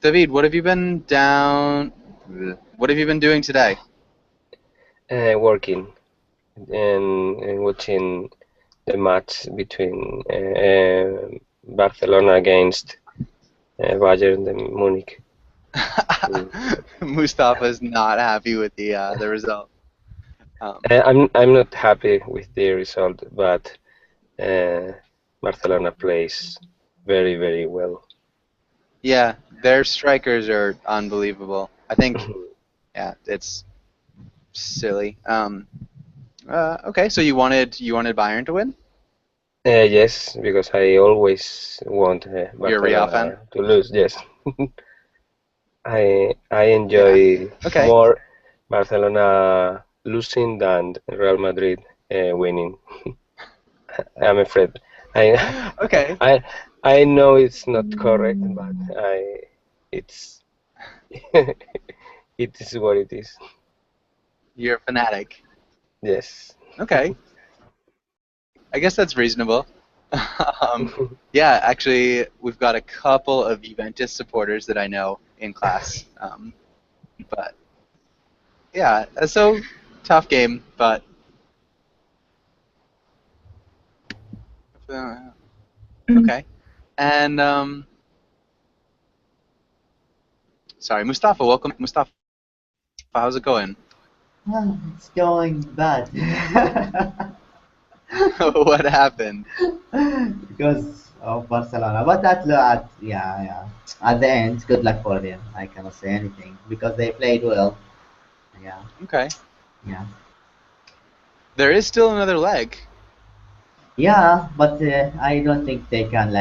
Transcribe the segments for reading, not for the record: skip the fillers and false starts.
David, what have you been down? What have you been doing today? Working and watching the match between Barcelona against Bayern de Munich. Mustafa's not happy with the result. I'm not happy with the result, but Barcelona plays very well. Yeah, their strikers are unbelievable. I think, yeah, it's silly. Okay, so you wanted Bayern to win? Yes, because I always want You're a Real fan? Barcelona to lose. Yes, I Yeah. enjoy Okay. more Barcelona losing than Real Madrid winning. I'm afraid. I Okay. I I know it's not correct, but it's it is what it is. You're a fanatic. Yes. Okay. I guess that's reasonable. um, yeah, actually, we've got a couple of Juventus supporters that I know in class. But yeah, so tough game, but okay. And sorry, Mustafa, welcome. Mustafa, how's it going? Well, it's going bad. What happened? Because of Barcelona. But yeah. At the end, good luck for them. I cannot say anything because they played well. Yeah, Okay. yeah, There is still another leg. yeah. But I don't think they can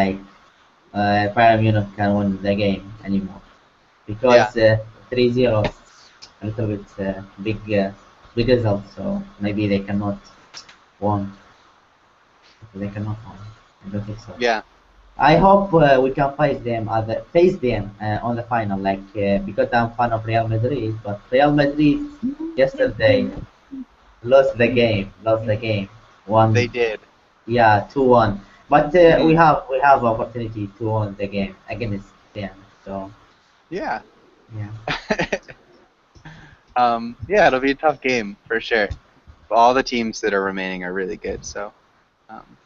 Bayern Munich can win the game anymore Yeah. because 3-0 is a little bit big result. So maybe they cannot win. They cannot win. I don't think so. Yeah. I hope we can face them on the final, because I'm fan of Real Madrid. But Real Madrid yesterday lost the game, They one, did. yeah, 2-1. But Hmm. we have opportunity to win the game against them. So Yeah. yeah, Yeah, it'll be a tough game for sure. All the teams that are remaining are really good. So, um,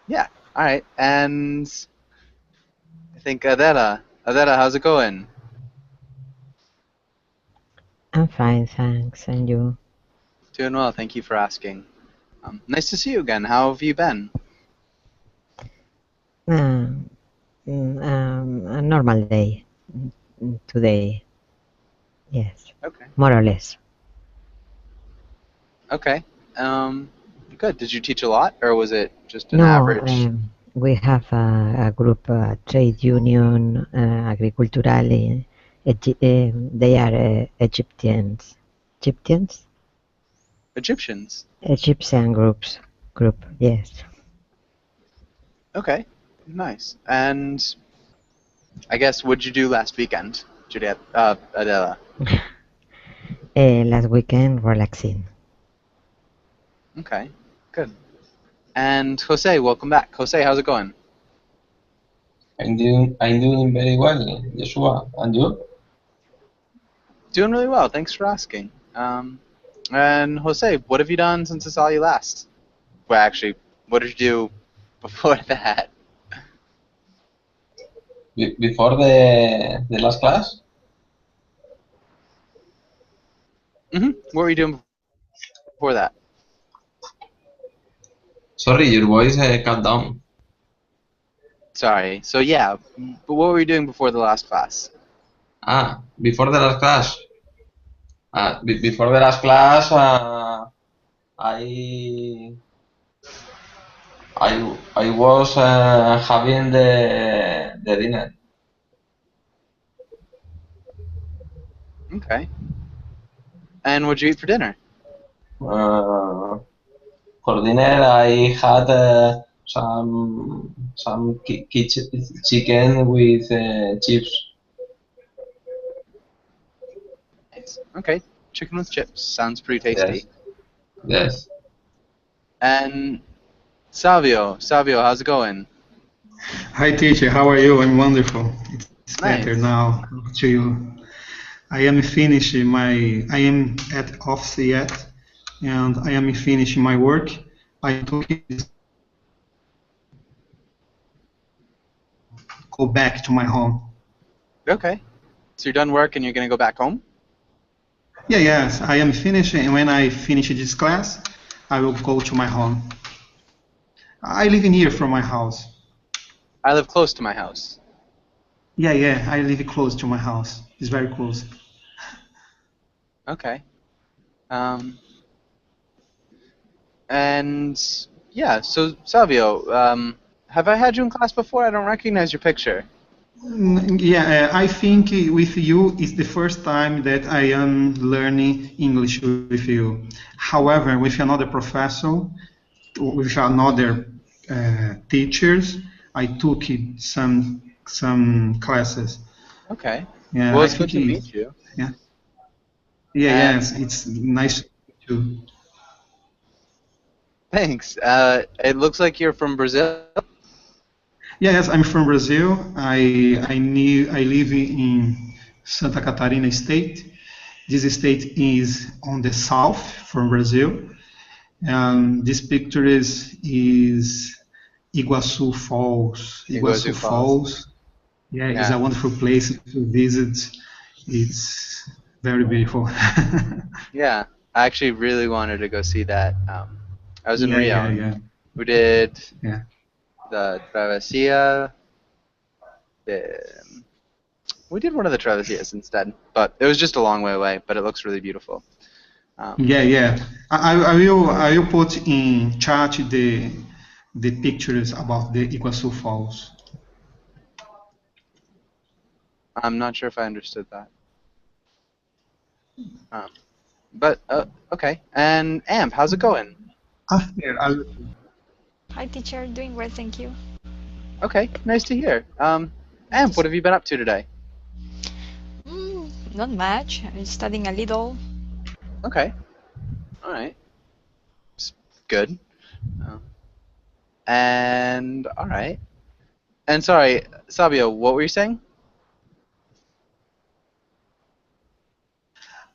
yeah. All right. And I think Adela, how's it going? I'm fine, thanks. And you? Doing well. Thank you for asking. Nice to see you again. How have you been? Um, a normal day today. Yes, Okay. more or less. Okay. Good. Did you teach a lot, or was it just an No, average? we have a group, trade union, agriculturale. They are Egyptians. Egyptians? Egyptians. Egyptian group. Yes. Okay. Nice. And I guess what'd you do last weekend, Juliet? Adela. Last weekend, relaxing. Okay. Good. And Jose, welcome back. Jose, how's it going? I'm doing very well, Joshua. And you? Doing really well. Thanks for asking. And Jose, what have you done since I saw you last? Well, actually, what did you do before that? Before the last class? What were you doing before that? Sorry, your voice cut down. Sorry. So yeah, but what were you doing before the last class? Before the last class. Before the last class, I I was having the dinner. Okay. And what'd you eat for dinner? Uh, for dinner, I had some chicken with chips. Nice. Okay. Chicken with chips. Sounds pretty Yes, tasty. yes. And Savio, how's it going? Hi, teacher. How are you? I'm wonderful. It's better Nice. now to you. I am finishing my. I am at office yet, and I am finishing my work. I took this go back to my home. Okay. So you're done work and you're gonna go back home? Yeah, yes, I am finishing. And when I finish this class, I will go to my home. I live in here from my house. I live close to my house. Yeah, I live close to my house. It's very close. Okay. Um, and yeah, so Salvio, have I had you in class before? I don't recognize your picture. Yeah, I think with you it's the first time that I am learning English with you. However, with another professor, with another teachers, I took some classes. Okay. Yeah, Well, I it's good think to meet you. yeah, And yes, it's nice to. thanks. It looks like you're from Brazil. Yes, I'm from Brazil. I live in Santa Catarina state. This state is on the south from Brazil. This picture is Iguaçu Falls. Iguazu Iguaçu Falls. Falls. Yeah, it's Yeah. a wonderful place to visit. It's very beautiful. Yeah. I actually really wanted to go see that. I was in Yeah, Rio. yeah. We did Yeah. the Travessia. We did one of the Travessias instead, but it was just a long way away. But it looks really beautiful. Yeah. I will put in chat the pictures about the Iguaçu Falls. I'm not sure if I understood that. But okay. And Amp, how's it going? After I Hi, teacher. Doing well, thank you. Okay, nice to hear. Amp, what have you been up to today? Not much. I'm studying a little. Okay. All right. Good. And all right. And sorry, Sabio, what were you saying?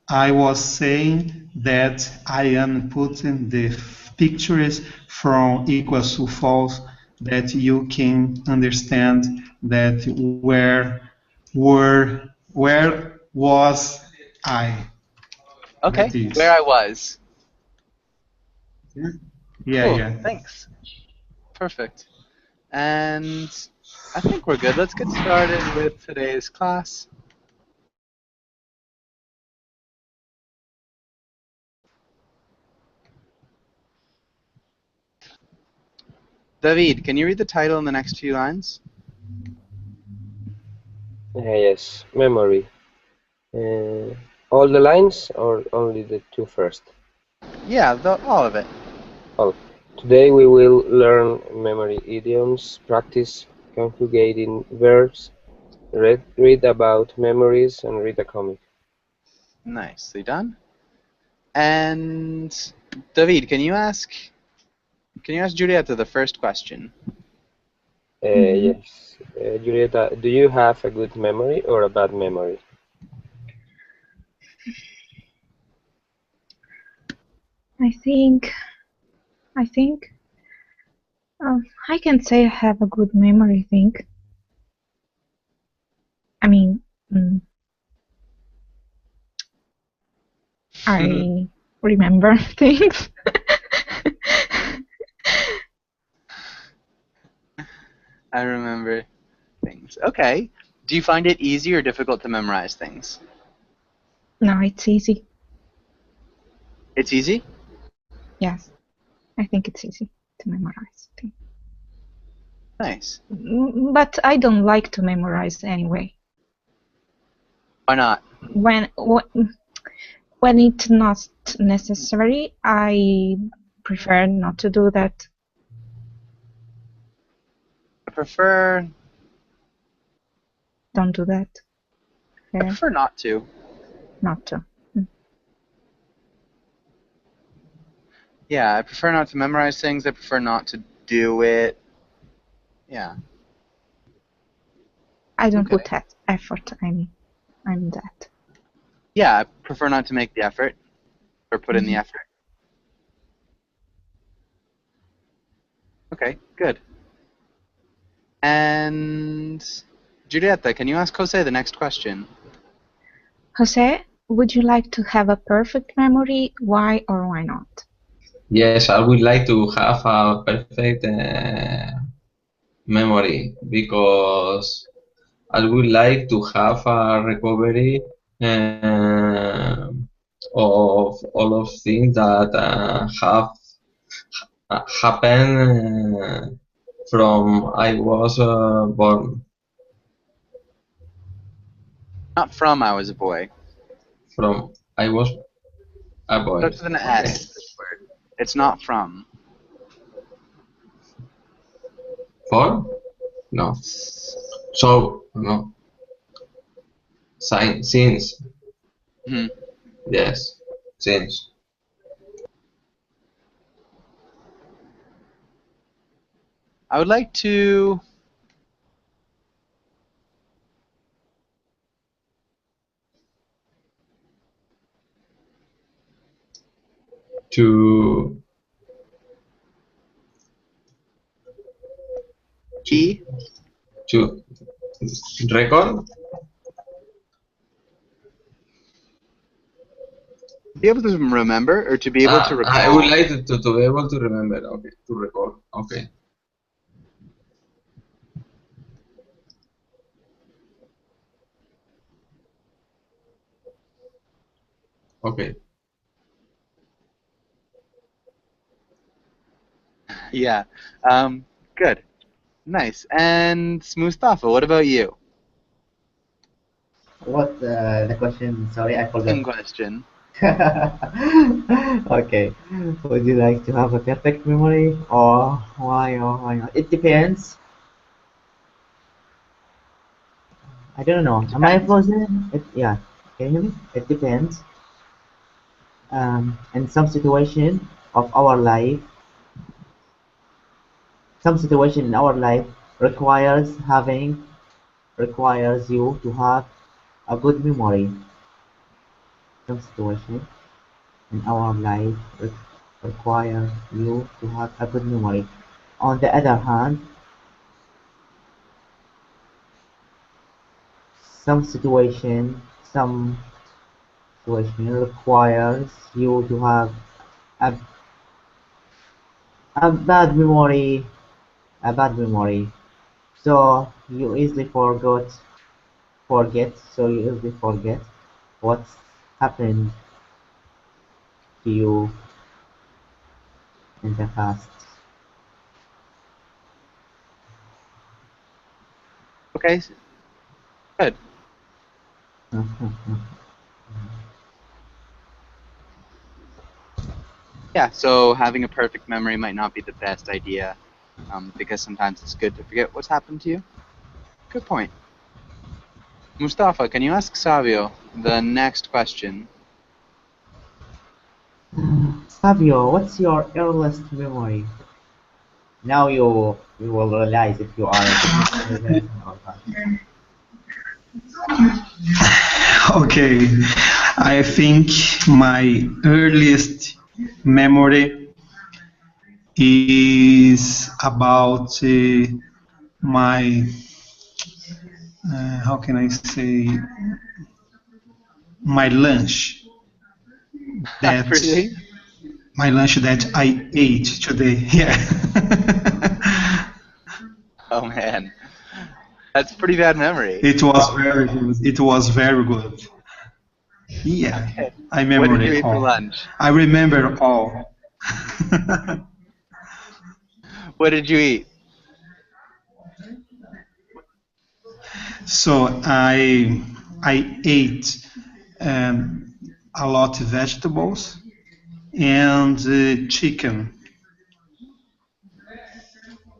I was saying that I am putting the pictures from Iguaçu Falls that you can understand that where was I? Okay, That is. where I was. Yeah, Cool. yeah. Thanks. Perfect. And I think we're good. Let's get started with today's class. David, can you read the title in the next few lines? Yes, memory. All the lines or only the two first? Yeah, all of it. All. Today we will learn memory idioms, practice conjugating verbs, read about memories, and read a comic. Nicely done. And David, can you ask Julieta the first question? Yes. Julieta, do you have a good memory or a bad memory? I think I can say I have a good memory. I think. I mean, I remember things. I remember things. Okay. Do you find it easy or difficult to memorize things? No, it's easy. It's easy? Yes, I think it's easy to memorize things. Nice. But I don't like to memorize anyway. Why not? When it's not necessary, I prefer not to do that. I prefer Don't do that. I prefer not to. Not to. Yeah, I prefer not to memorize things. I prefer not to do it. Yeah. I don't Okay. put effort. I'm that. Yeah, I prefer not to make the effort or put in the effort. Okay, good. And Julieta, can you ask Jose the next question? Jose, would you like to have a perfect memory? Why or why not? Yes, I would like to have a perfect memory because I would like to have a recovery of all of things that have happened from I was born. Not from I was a boy. From I was a boy. Starts with an Okay. S, this word. It's not from. For? No. So no. Since. Mhm. Yes. Since. I would like to To T. to record. Be able to remember or to be able to recall. I would like to be able to remember. Okay. To recall. Okay. Okay. Yeah. Good. Nice. And Mustafa, what about you? What the question? Sorry, I forgot. Same question. Okay. Would you like to have a perfect memory or why not? It depends. I don't know. Am I frozen? Yeah. Can you hear me? It depends. In some situation of our life, some situation in our life requires you to have a good memory. Some situation in our life requires you to have a good memory. On the other hand, some situation requires you to have a, a bad memory, a bad memory. So you easily forget what's happened to you in the past. Okay. Good. Yeah, so having a perfect memory might not be the best idea because sometimes it's good to forget what's happened to you. Good point. Mustafa, can you ask Savio the next question? Fabio, what's your earliest memory? Now you will realize if you are a technical person or not. Okay, I think my earliest memory is about my, how can I say, my lunch that Really? my lunch that I ate today. Yeah. Oh man, that's pretty bad memory. It was very good. It was very good. Yeah, Okay. I What remember did you it eat for all. lunch? I remember all. What did you eat? So I ate a lot of vegetables and chicken.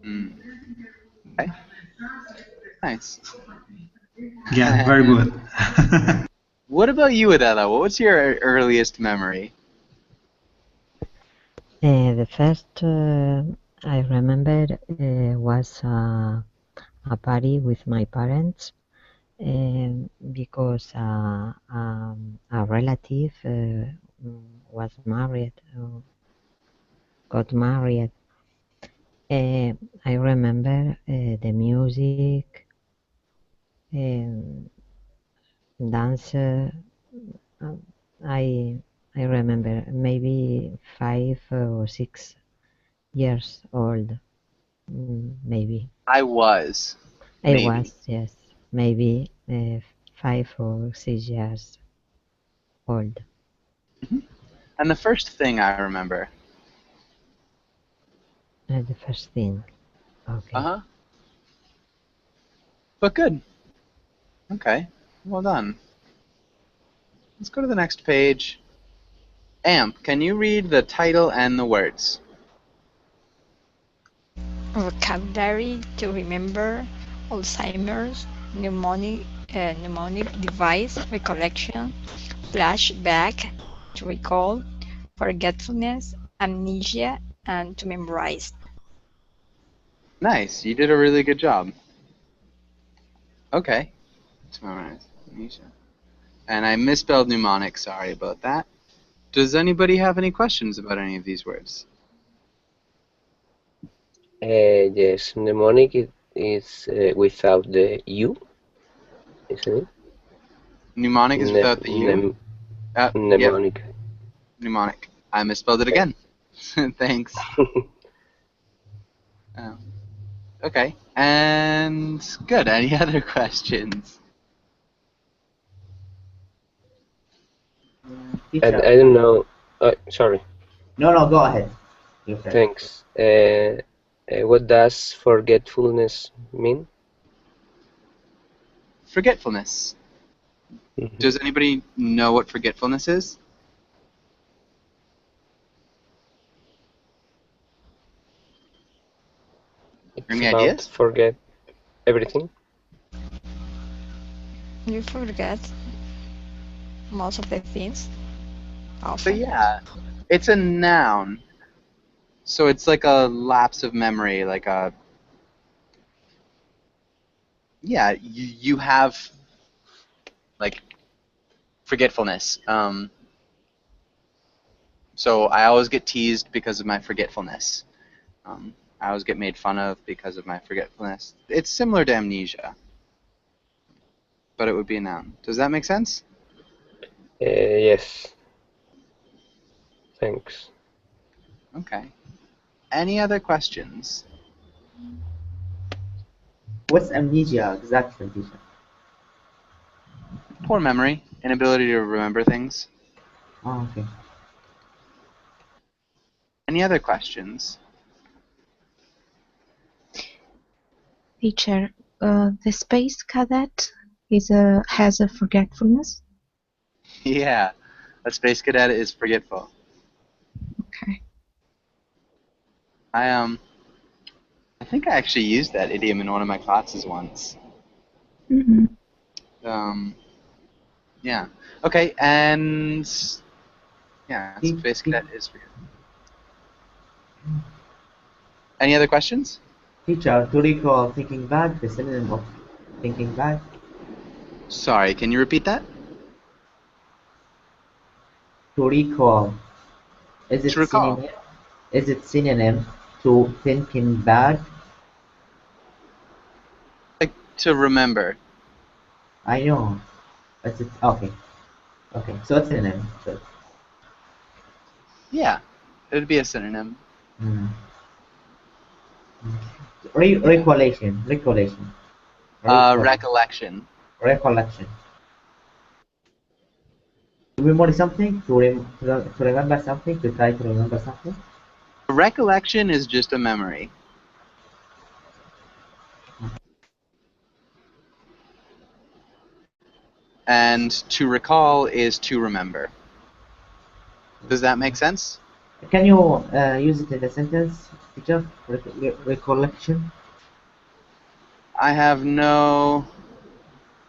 Mm, okay, nice. Yeah, very good. What about you, Adela? What was your earliest memory? The first I remember was a party with my parents because a relative was married, got married. I remember the music, dance. I I remember maybe 5 or 6 years old, maybe. I was. I Maybe. was, yes, maybe 5 or 6 years old. And the first thing I remember. The first thing. Okay. Uh-huh. But good. Okay. Well done. Let's go to the next page. Amp, can you read the title and the words? Vocabulary to remember, Alzheimer's, mnemonic device, recollection, flashback, to recall, forgetfulness, amnesia, and to memorize. Nice. You did a really good job. Okay. To memorize. Amnesia. And I misspelled mnemonic. Sorry about that. Does anybody have any questions about any of these words? Yes, mnemonic is without the U, isn't it? Mnemonic is without the U. Yep. Mnemonic. Mnemonic. I misspelled it again. Thanks. Okay. And good. Any other questions? Teacher. I don't know. Sorry. No, go ahead. You're fair. Thanks. What does forgetfulness mean? Forgetfulness. Does anybody know what forgetfulness is? Any It's about ideas? forget everything. You forget most of the things. So Often. yeah, it's a noun. So it's like a lapse of memory, like a you have like forgetfulness. So I always get teased because of my forgetfulness. I always get made fun of because of my forgetfulness. It's similar to amnesia, but it would be a noun. Does that make sense? Yes. Thanks. Okay. Any other questions? What's amnesia exactly, teacher? Poor memory, inability to remember things. Oh, okay. Any other questions? Teacher, the space cadet has a forgetfulness. Yeah, a space cadet is forgetful. Okay. I think I actually used that idiom in one of my classes once. Mm-hmm. Yeah. Okay, and yeah, space cadet is forgetful. Any other questions? Teacher, to recall thinking back, the synonym of thinking back. Sorry, can you repeat that? To recall. Is it To recall. synonym? Is it synonym to thinking back? Like to remember. I know. Is it okay? Okay, so it's synonym. So, Yeah, it would be a synonym. recollection. Recollection. Recollection. To memory something, to remember something, to try to remember something. Recollection is just a memory. And to recall is to remember. Does that make sense? Can you use it in a sentence, teacher? Recollection. I have no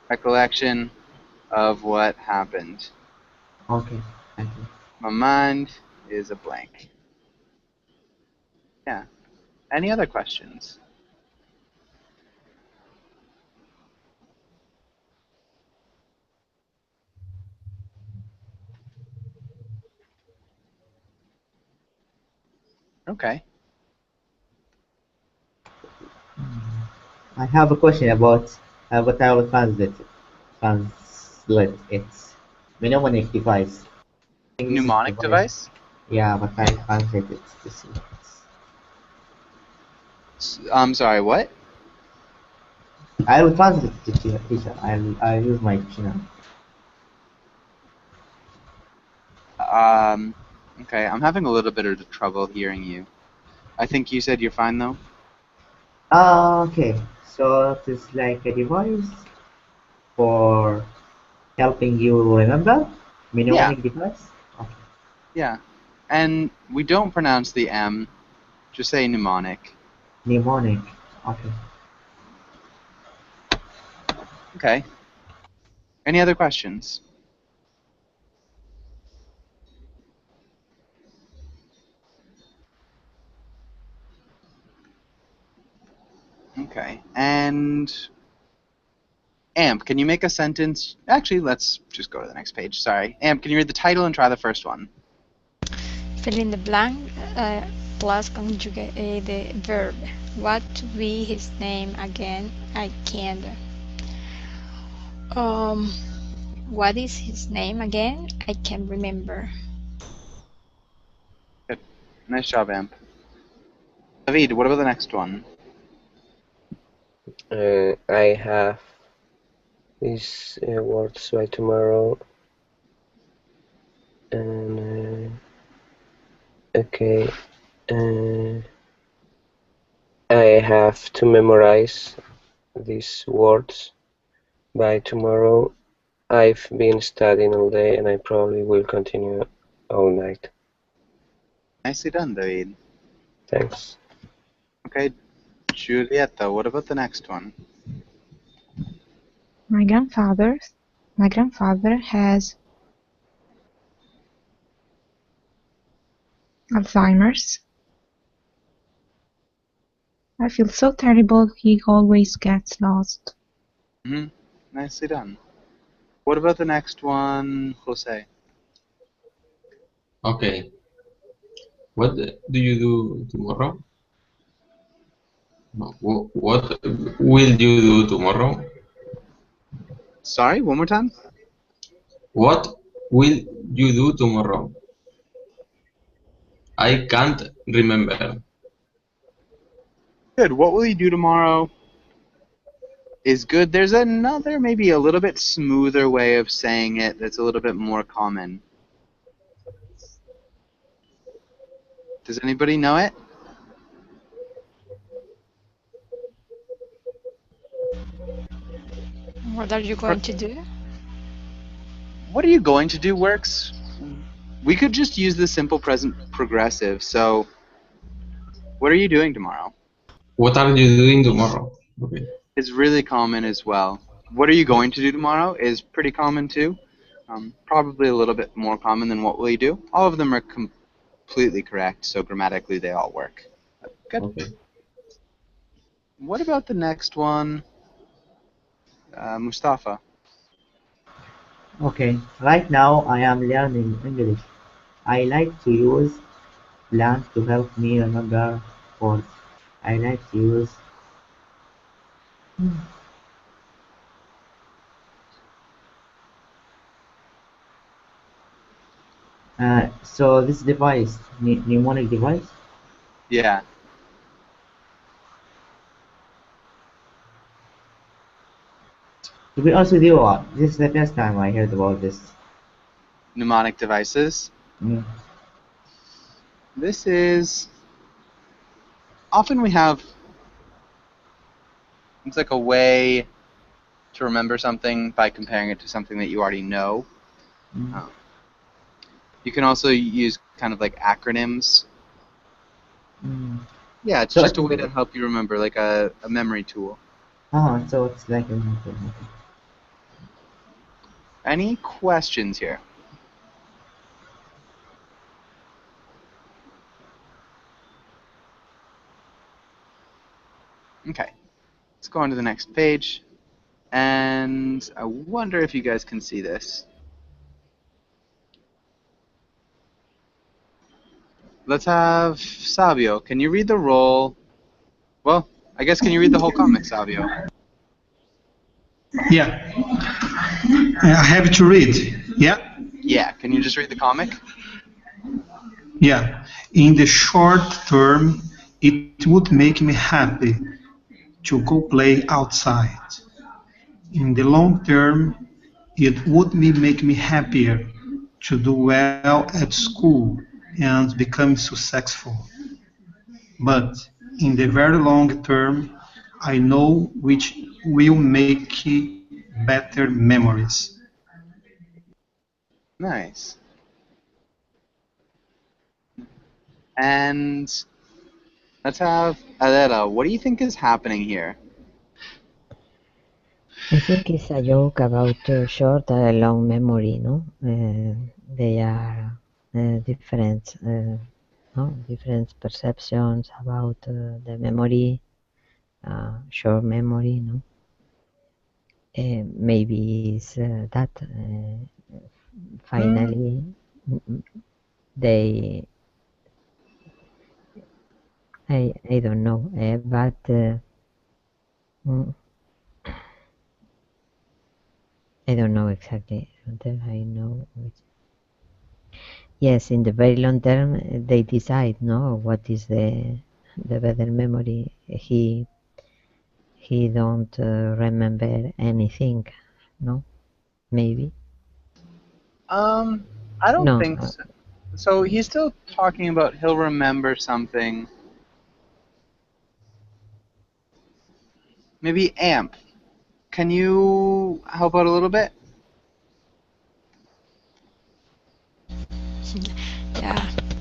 recollection of what happened. Okay, thank you. My mind is a blank. Yeah. Any other questions? Okay. I have a question about but I will translate it. Mnemonic device. I think this is Mnemonic device. device? Yeah, but I translate it to see. I'm sorry, what? I will translate it to teacher. I'll use my channel. Okay, I'm having a little bit of trouble hearing you. I think you said you're fine though? Okay, so it is like a device for helping you remember? Yeah, Mnemonic device? Okay. yeah. And we don't pronounce the M, just say mnemonic. Mnemonic. Okay. Okay. Any other questions? Okay. And Amp, can you make a sentence? Actually, let's just go to the next page. Sorry. Amp, can you read the title and try the first one? Fill in the blank plus conjugate the verb. What to be his name again? I can't. What is his name again? I can't remember. Good. Nice job, Amp. David, what about the next one? I have these words by tomorrow. And okay. I have to memorize these words by tomorrow. I've been studying all day and I probably will continue all night. Nicely done, David. Thanks. Okay, Julieta, what about the next one? My grandfather has Alzheimer's. I feel so terrible. He always gets lost. Mm-hmm. Nicely done. What about the next one, Jose? Okay. What do you do tomorrow? No, what will you do tomorrow? Sorry, one more time? What will you do tomorrow? I can't remember. Good. What will you do tomorrow is good. There's another, maybe a little bit smoother way of saying it that's a little bit more common. Does anybody know it? What are you going to do? What are you going to do works. We could just use the simple present progressive. So, what are you doing tomorrow? What are you doing tomorrow? Okay. Is really common as well. What are you going to do tomorrow is pretty common too. Probably a little bit more common than what will you do. All of them are completely correct, so grammatically they all work. Good. Okay. What about the next one, Mustafa? Okay. Right now I am learning English. I like to use plans to help me remember words. I like to use so this device, mnemonic device. Yeah. To be honest with you, this is the first time I heard about this. Mnemonic devices. Mm. This is often we have. It's like a way to remember something by comparing it to something that you already know. Mm. You can also use kind of like acronyms. Mm. Yeah, it's So just a way to help you remember, like a memory tool. so it's like a Any questions here? Okay, let's go on to the next page. And I wonder if you guys can see this. let's have Sabio. Can you read the roll? Well, I guess can you read the whole comic, Sabio? Yeah. I have to read. Yeah. Yeah. Can you just read the comic? Yeah. In the short term, it would make me happy to go play outside. In the long term, it would make me happier to do well at school and become successful. But in the very long term, I know which will make better memories. Nice. And let's have Adela. What do you think is happening here? I think it's a joke about short and long memory, no? They are different, no? Different perceptions about the memory, short memory, no? Maybe it's that finally they, I don't know, but mm, I don't know exactly until I know which. Yes, in the very long term, they decide, no, what is the better memory. He don't remember anything, no, maybe. I don't No, think so. So he's still talking about he'll remember something. Maybe Amp. Can you help out a little bit?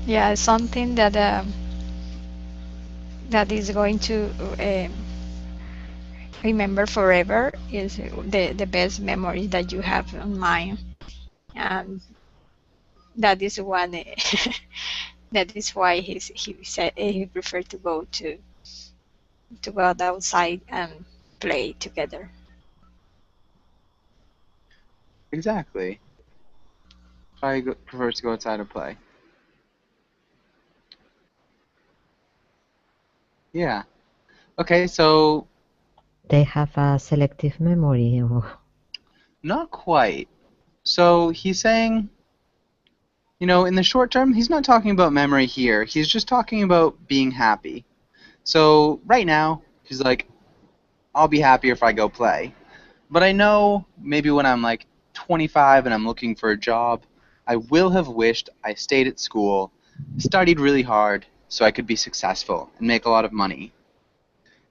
Yeah, something that that is going to remember forever is the best memory that you have on mind, and that is one. That is why he said he preferred to go out outside and play together. Exactly. Probably prefers to go outside and play. Yeah. Okay, so they have a selective memory. Or not quite. So he's saying, in the short term, he's not talking about memory here. He's just talking about being happy. So right now, he's like, I'll be happier if I go play. But I know maybe when I'm like 25 and I'm looking for a job, I will have wished I stayed at school, studied really hard so I could be successful and make a lot of money.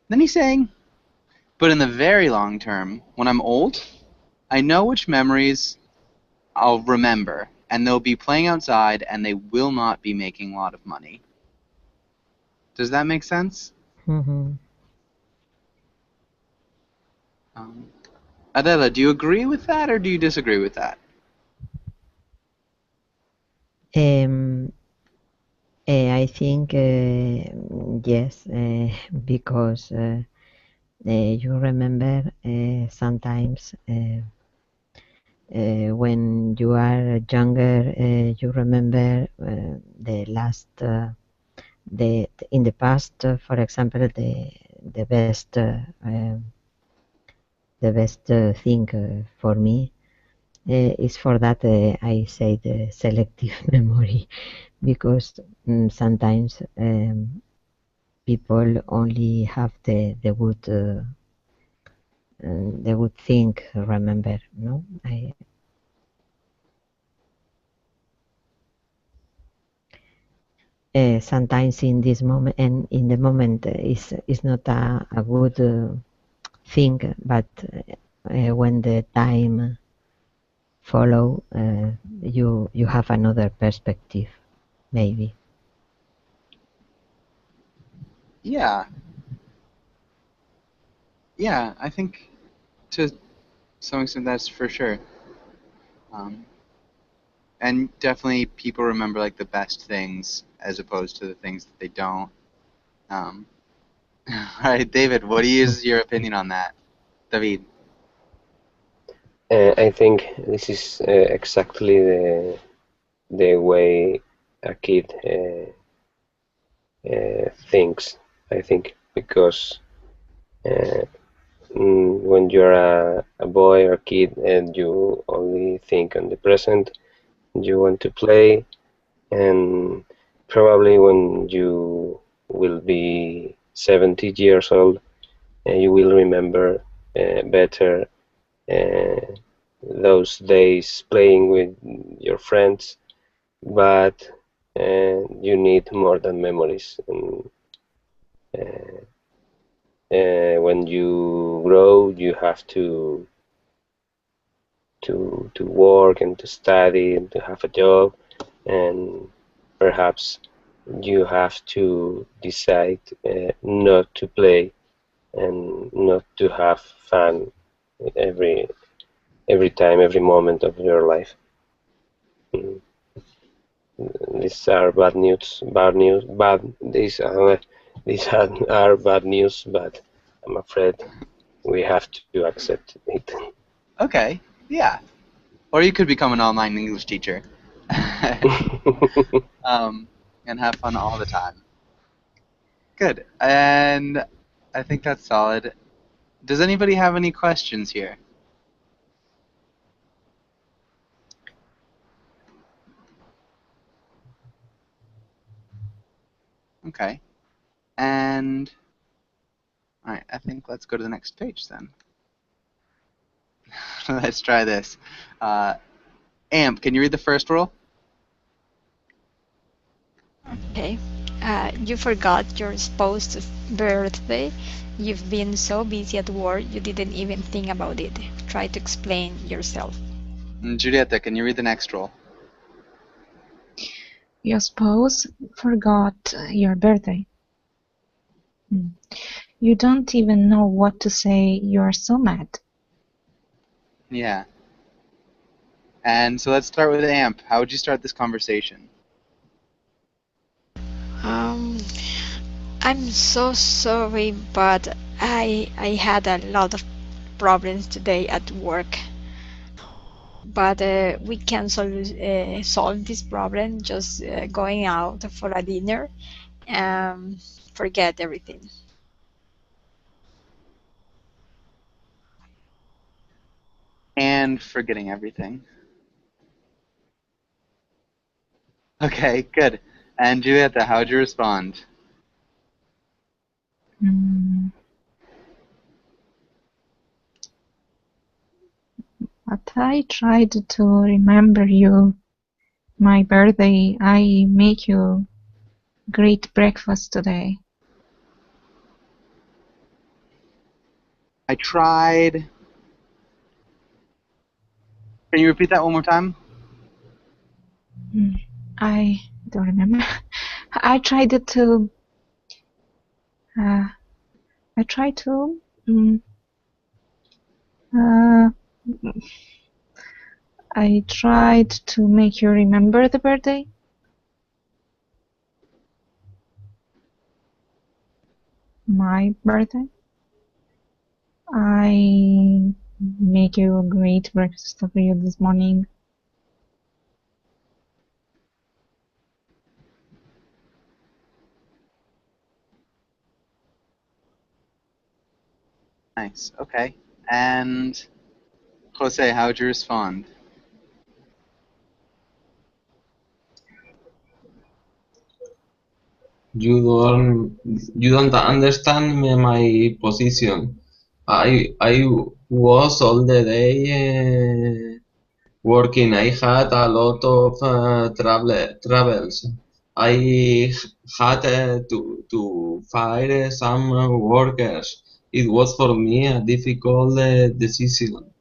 Then he's saying, but in the very long term, when I'm old, I know which memories I'll remember, and they'll be playing outside and they will not be making a lot of money. Does that make sense? Mhm. Adela, do you agree with that or do you disagree with that? I think yes, because you remember sometimes when you are younger, you remember the last, in the past, for example, the best, thing for me is for that I say the selective memory, because sometimes people only have the good thing remember, no? Sometimes in this moment and in the moment is not a good thing, but when the time follow, you have another perspective, maybe. Yeah. Yeah, I think to some extent that's for sure. And definitely people remember like the best things as opposed to the things that they don't. All right, David, what is your opinion on that? David. I think this is exactly the way a kid things, I think, because when you're a boy or kid and you only think on the present, you want to play, and probably when you will be 70 years old, you will remember better those days playing with your friends, but you need more than memories. And when you grow, you have to work and to study and to have a job, and perhaps you have to decide not to play and not to have fun every time, every moment of your life. Mm. These are bad news. These are bad news, but I'm afraid we have to accept it. Okay, yeah. Or you could become an online English teacher and have fun all the time. Good. And I think that's solid. Does anybody have any questions here? Okay. And all right, I think let's go to the next page then. Let's try this. Amp, can you read the first rule? Okay. You forgot your spouse's birthday. You've been so busy at work you didn't even think about it. Try to explain yourself. And Julieta, can you read the next rule? Your spouse forgot your birthday. You don't even know what to say. You're so mad. Yeah. And so let's start with Amp. How would you start this conversation? I'm so sorry, but I had a lot of problems today at work. But we can solve this problem just going out for a dinner and forget everything. And forgetting everything. Okay, good. And Julieta, how would you respond? But I tried to remember you. My birthday. I make you great breakfast today. I tried. Can you repeat that one more time? I don't remember. I tried to. I tried to. I tried to make you remember the birthday. My birthday. I make you a great breakfast for you this morning. Nice. Okay. And Jose, how would you respond? You don't understand my position. I was all the day working. I had a lot of travels. I had to fire some workers. It was for me a difficult decision.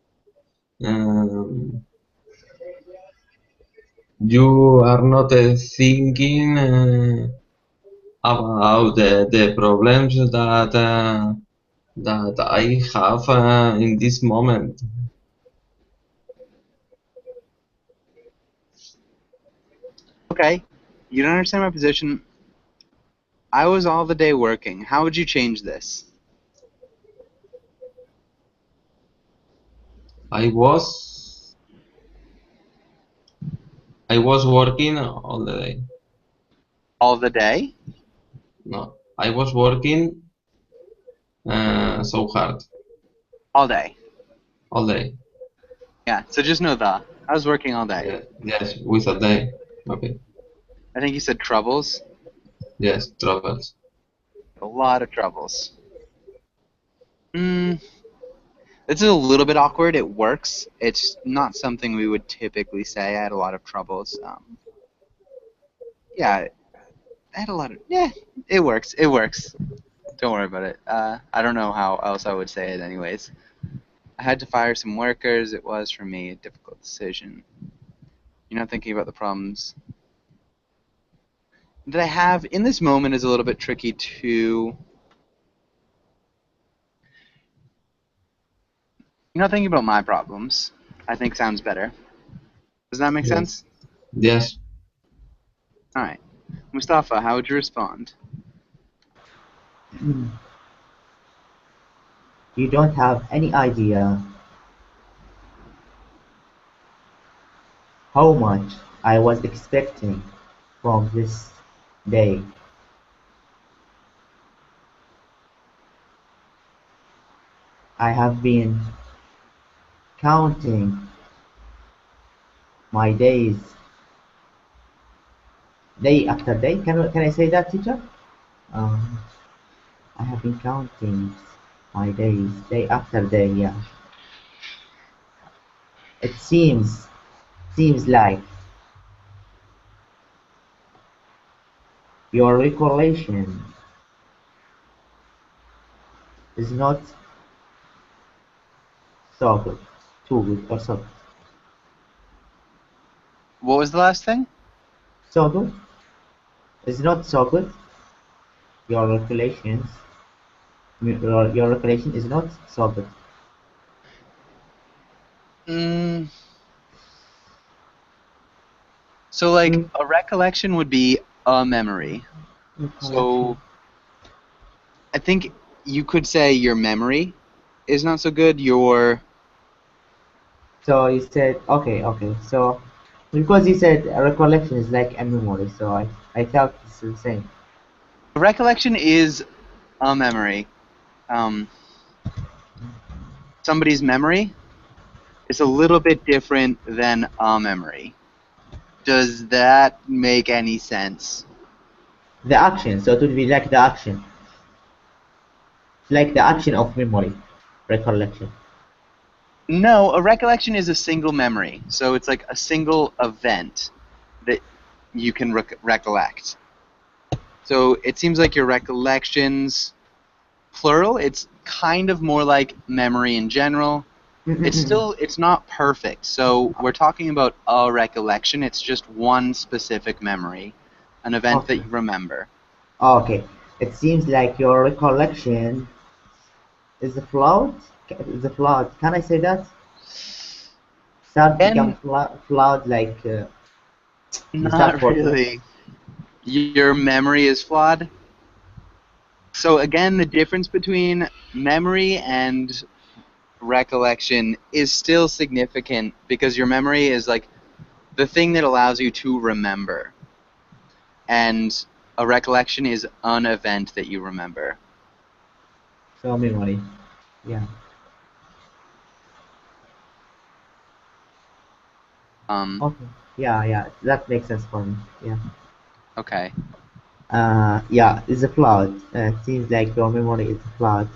You are not thinking about the problems that I have in this moment. Okay. You don't understand my position. I was all the day working. How would you change this? I was working all the day. All the day? No, I was working so hard All day. all day. Yeah, so just know the. I was working all day. Yeah, yes, with a day. Okay. I think you said troubles. Yes, troubles. A lot of troubles. This is a little bit awkward. It works. It's not something we would typically say. I had a lot of troubles. Yeah, I had a lot of. Yeah, it works. It works. Don't worry about it. I don't know how else I would say it, anyways. I had to fire some workers. It was for me a difficult decision. You're not thinking about the problems that I have in this moment is a little bit tricky to. You're not thinking about my problems. I think sounds better. Does that make Yes. sense? Yes. All right, Mustafa, how would you respond? You don't have any idea how much I was expecting from this day. I have been counting my days, day after day. Can I say that, teacher? Um, I have been counting my days, day after day. Yeah, it seems like your recollection is not so good, too good or so good. What was the last thing? So good is not so good. Your recollections, your recollection is not so good. So, like, Mm. a recollection would be a memory. Recollection. So, I think you could say your memory is not so good. So you said okay. So because you said a recollection is like a memory, so I thought it's the same. Recollection is a memory. Somebody's memory is a little bit different than a memory. Does that make any sense? The action, so it would be like the action, like the action of memory, recollection. No, a recollection is a single memory. So it's like a single event that you can recollect. So it seems like your recollections, plural, it's kind of more like memory in general. It's not perfect. So we're talking about a recollection. It's just one specific memory, an event that Okay. you remember. Okay. It seems like your recollection is flawed. Is flawed. Can I say that? Start become And flawed like you start not forgetting. really. Your memory is flawed. So again, the difference between memory and recollection is still significant because your memory is like the thing that allows you to remember. And a recollection is an event that you remember. So memory. Yeah. Okay. Yeah. That makes sense for me. Yeah. Okay. Yeah, it's a flawed. It seems like your memory is flawed.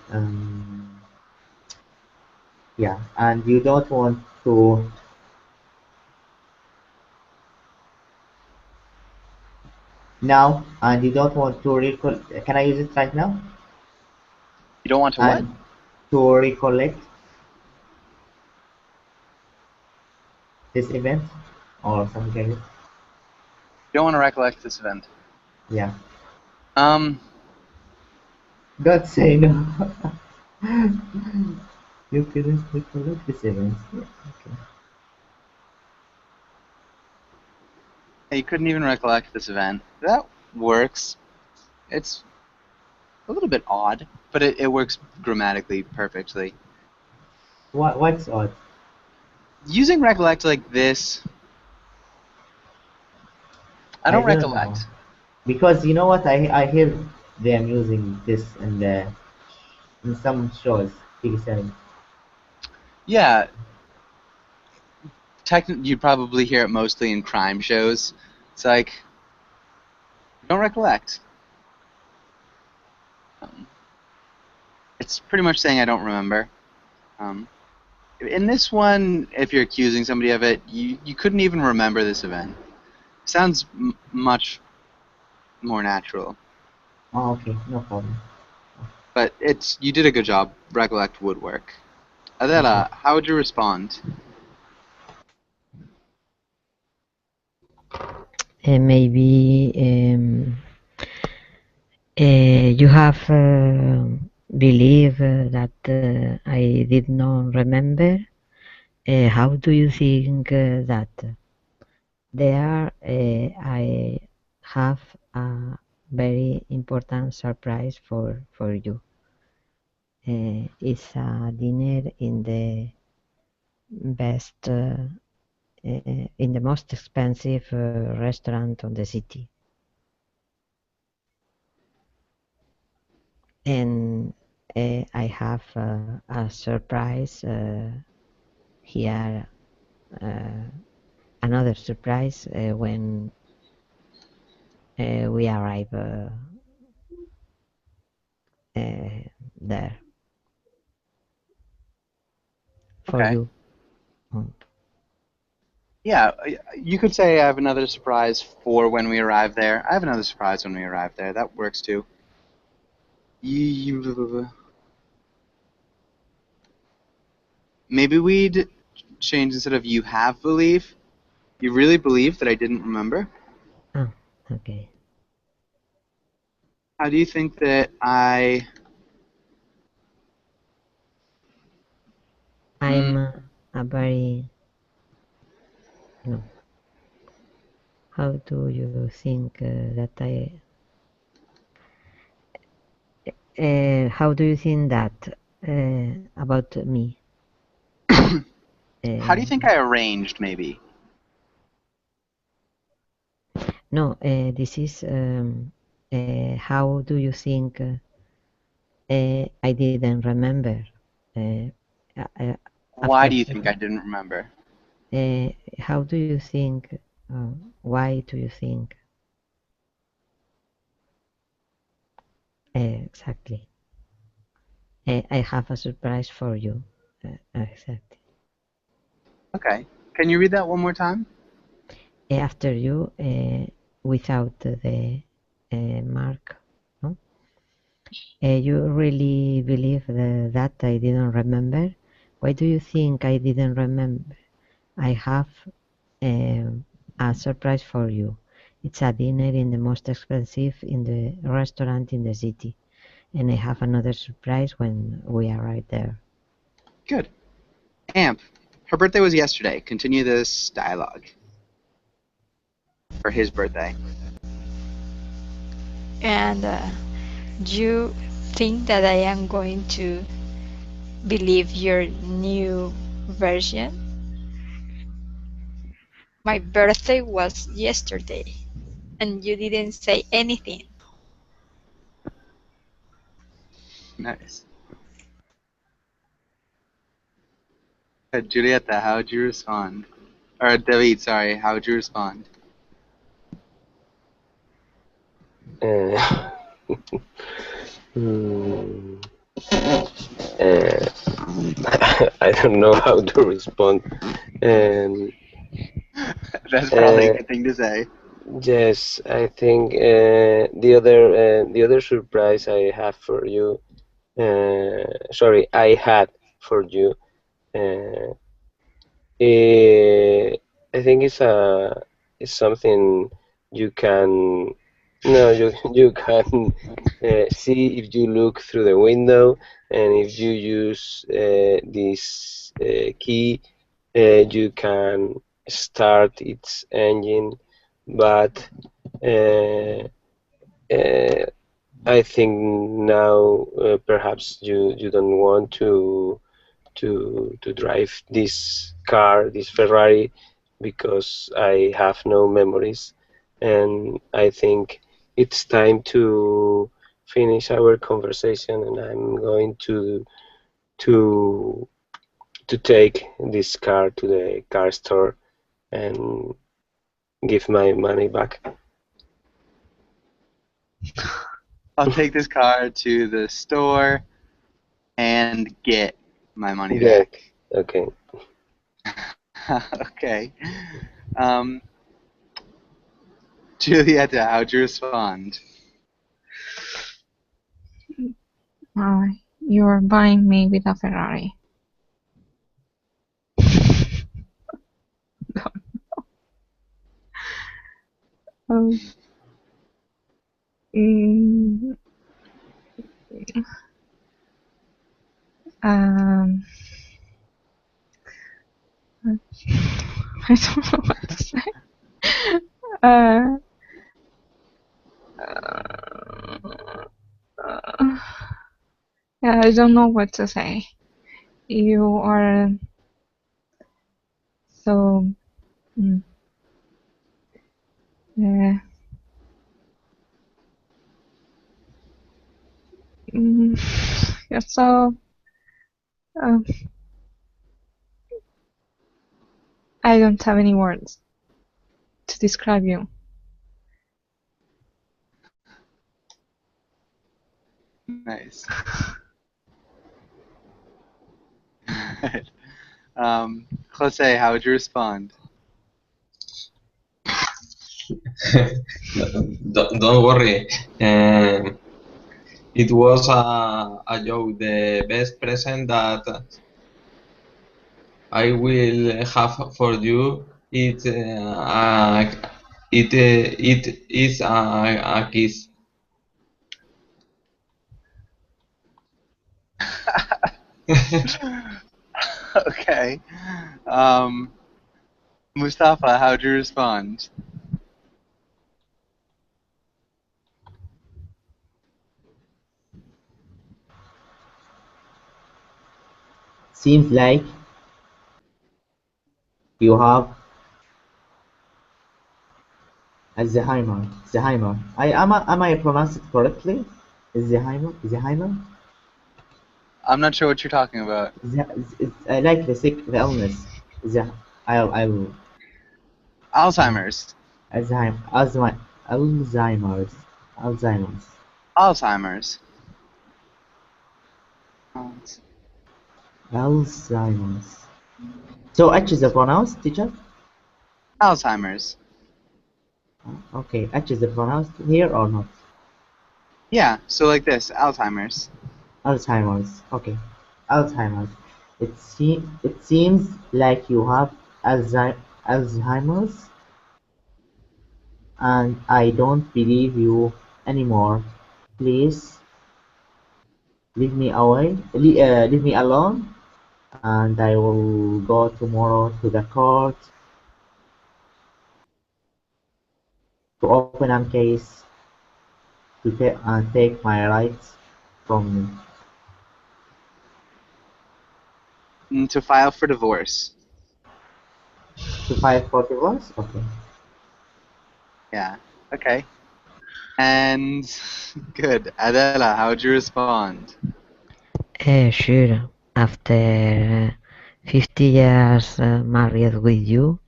Yeah, and you don't want to now, and you don't want to recall. Can I use it right now? You don't want to what? And to recollect this event or something like this. You don't want to recollect this event. Yeah. Um, Don't say no. You couldn't recollect this event. Yeah, okay. you couldn't even recollect this event. That works. It's a little bit odd, but it works grammatically perfectly. What's odd? Using recollect like this, I I don't don't know. recollect. Because you know what I hear they are using this in some shows, TV series. Yeah, you probably hear it mostly in crime shows. It's like, don't recollect. It's pretty much saying I don't remember. In this one, if you're accusing somebody of it, you couldn't even remember this event. Sounds much more natural. Oh, okay, no problem. But you did a good job. Recollect woodwork. Adela, how would you respond? Maybe you have believed that I did not remember. How do you think that? There I have a very important surprise for you. It's a dinner in the best, in the most expensive restaurant on the city. And I have a surprise here, another surprise when we arrive there for Okay. you. Yeah, you could say I have another surprise for when we arrive there. I have another surprise when we arrive there. That works too. Maybe we'd change instead of you have belief. You really believe that I didn't remember? Oh, okay. How do you think that I'm a very, no. How do you think that how do you think that about me? How do you think I arranged, maybe? No, this is how do you think I didn't remember? Why do you think I didn't remember? How do you think? Why do you think? Exactly. I have a surprise for you. Exactly. Okay. Can you read that one more time? After you, without the mark, no? You really believe that I didn't remember? Why do you think I didn't remember? I have a surprise for you. It's a dinner in the most expensive in the restaurant in the city. And I have another surprise when we arrive there. Good. Amp, her birthday was yesterday. Continue this dialogue. For his birthday. And do you think that I am going to believe your new version? My birthday was yesterday, and you didn't say anything. Nice. Julieta, how would you respond? Or David, sorry, how would you respond? I don't know how to respond. That's probably a good thing to say. Yes, I think the other surprise I have for you, sorry, I had for you, I think it's something you can you can see if you look through the window, and if you use this key, you can start its engine. But I think now perhaps you don't want to drive this car, this Ferrari, because I have no memories, and I think it's time finish our conversation, and I'm going to take this car to the car store and give my money back. I'll take this car to the store and get my money Yeah. back. Okay. Okay. Julieta, how'd you respond? You're buying me with a Ferrari. Um, mm, um, I don't know what to say. Uh, yeah, I don't know what to say. You are so. Mm, uh, you're so. Uh, I don't have any words to describe you. Nice. Jose, how would you respond? Don't worry. It was a joke. The best present that I will have for you it is a kiss. Okay. Mustafa, how'd you respond? Seems like you have Alzheimer. Alzheimer. Am I pronounced it correctly? Alzheimer? Alzheimer? I'm not sure what you're talking about. It's like the illness. I'll Alzheimer's. Alzheimer's. Alzheimer's. Alzheimer's. So H is the pronounced, teacher? Alzheimer's. Okay, H is the pronounced here or not? Yeah, so like this, Alzheimer's. Alzheimer's. Okay, Alzheimer's. It seems like you have Alzheimer's, and I don't believe you anymore. Please leave me leave me alone, and I will go tomorrow to the court to open a case to take my rights from me. To file for divorce. To file for divorce? Okay. Yeah, okay. And good. Adela, how'd you respond? Sure. After 50 years married with you,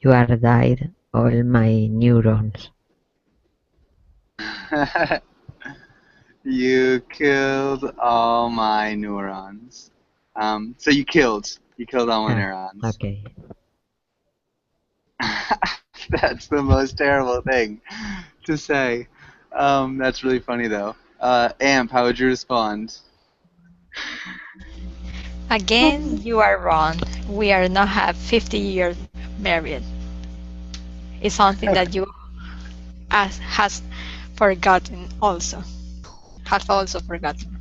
you are died all my neurons. You killed all my neurons. So you killed all my neurons. Okay. That's the most terrible thing to say. That's really funny though. Amp, how would you respond? Again, you are wrong. We are not have 50 years married. It's something that you has forgotten also. Have also forgotten.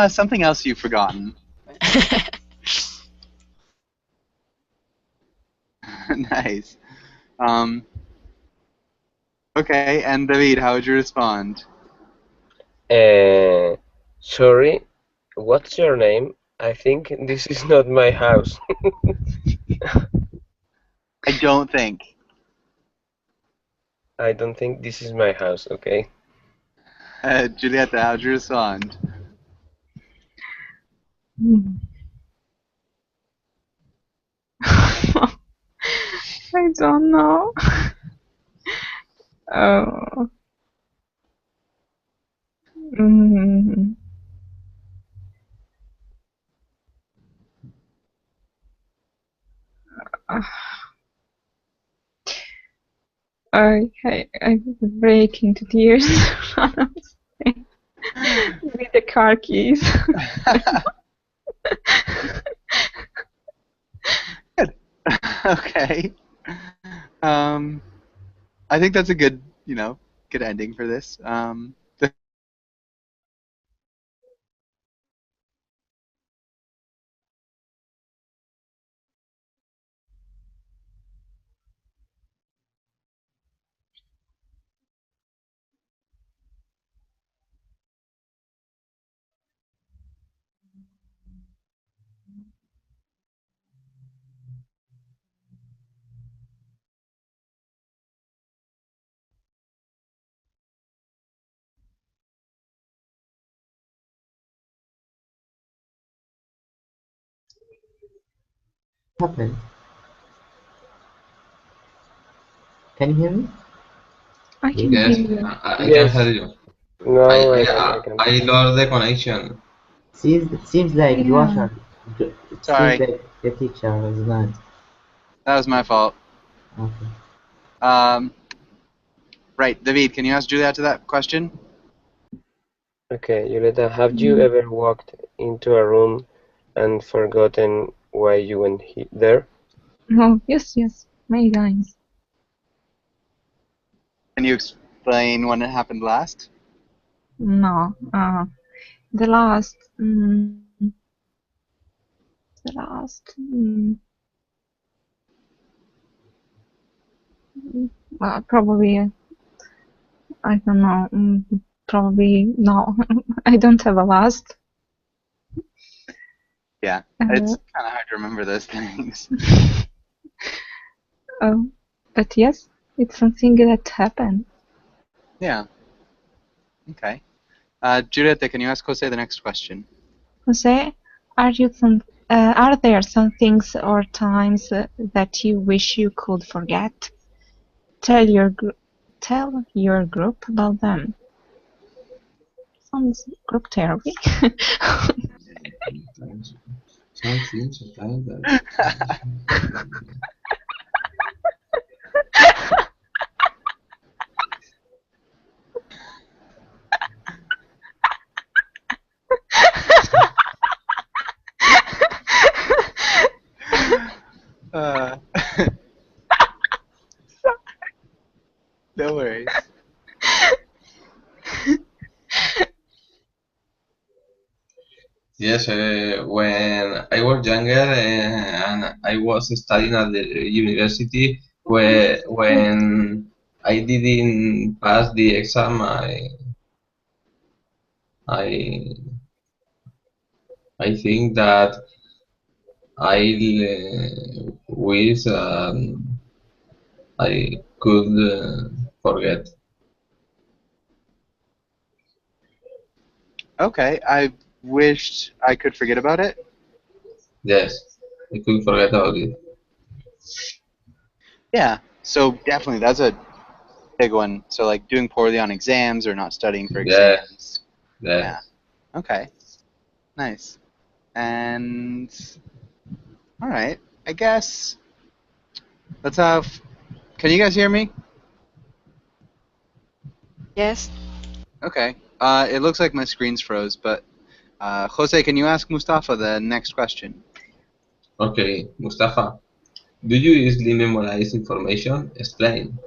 Something else you've forgotten. Nice. Okay, and David, how would you respond? Sorry, what's your name? I think this is not my house. I don't think this is my house, okay? Julieta, how'd you respond? I don't know. Oh. Mm. I break into tears with the car keys. Good. Okay. I think that's a good, good ending for this. What happened? Can you hear me? I can Yes, hear you. I can Yes. hear you. No, I can. I lost the connection. Seems like Yeah. it seems Sorry, like the teacher is gone. that was my fault. Okay. Right, David, can you ask Julieta that question? Okay, Julieta, have you ever walked into a room and forgotten why you went there? Oh, yes, many times. Can you explain when it happened last? No, the last, probably, I don't know, probably no, I don't have a last. Yeah, it's kind of hard to remember those things. But yes, it's something that happened. Yeah. Okay. Julieta, can you ask Jose the next question? Jose, are there some things or times that you wish you could forget? Tell your group about them. Sounds group therapy. Something sometimes that. No worries. Yes, when I was younger and I was studying at the university, when I didn't pass the exam, I I think that I wish I could forget. Okay, I wished I could forget about it. Yes, I could forget about it. Yeah, so definitely that's a big one. So like doing poorly on exams or not studying for Yes, exams. yes. Yeah. Okay. Nice. And all right, I guess let's have. Can you guys hear me? Yes. Okay. It looks like my screen's froze, but Jose, can you ask Mustafa the next question? Okay, Mustafa, do you easily memorize information? Explain.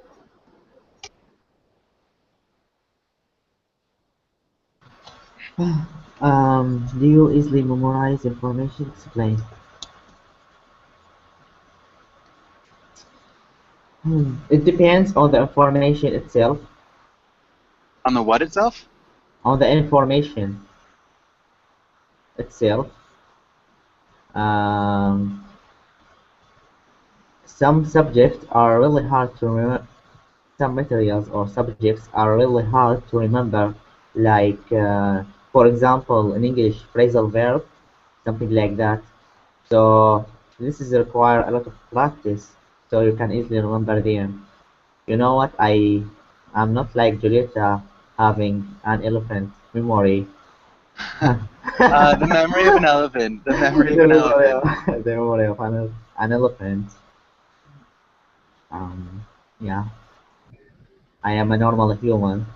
Do you easily memorize information? Explain. It depends on the information itself. On the what itself? On the information itself. Some subjects are really hard to remember. Some materials or subjects are really hard to remember like, for example, in English, phrasal verb, something like that. So this is require a lot of practice, so you can easily remember them. You know what? I'm not like Julieta having an elephant memory. The memory of an elephant. The memory of an elephant. The memory of an elephant. Yeah, I am a normal human.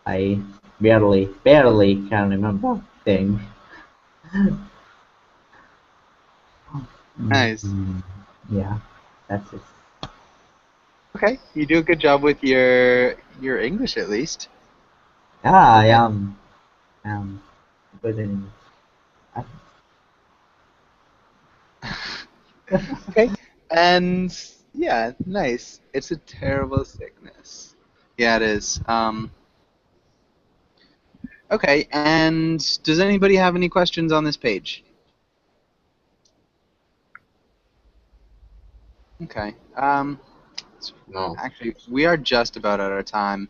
I barely can remember things. Nice. Yeah, that's it. Okay, you do a good job with your English at least. Yeah, I am good in. Okay, and yeah, nice. It's a terrible sickness. Yeah, it is. Okay, and does anybody have any questions on this page? Okay. No. Actually, we are just about out of time.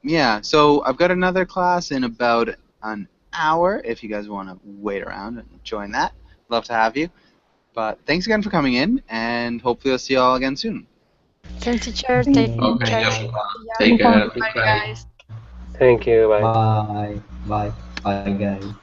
Yeah, so I've got another class in about an hour. If you guys want to wait around and join that, love to have you. But thanks again for coming in, and hopefully I'll see you all again soon. Thank you, teacher. Take Okay, care. Joshua. Take care. Bye, guys. Thank you. Bye. Bye, bye, bye, guys.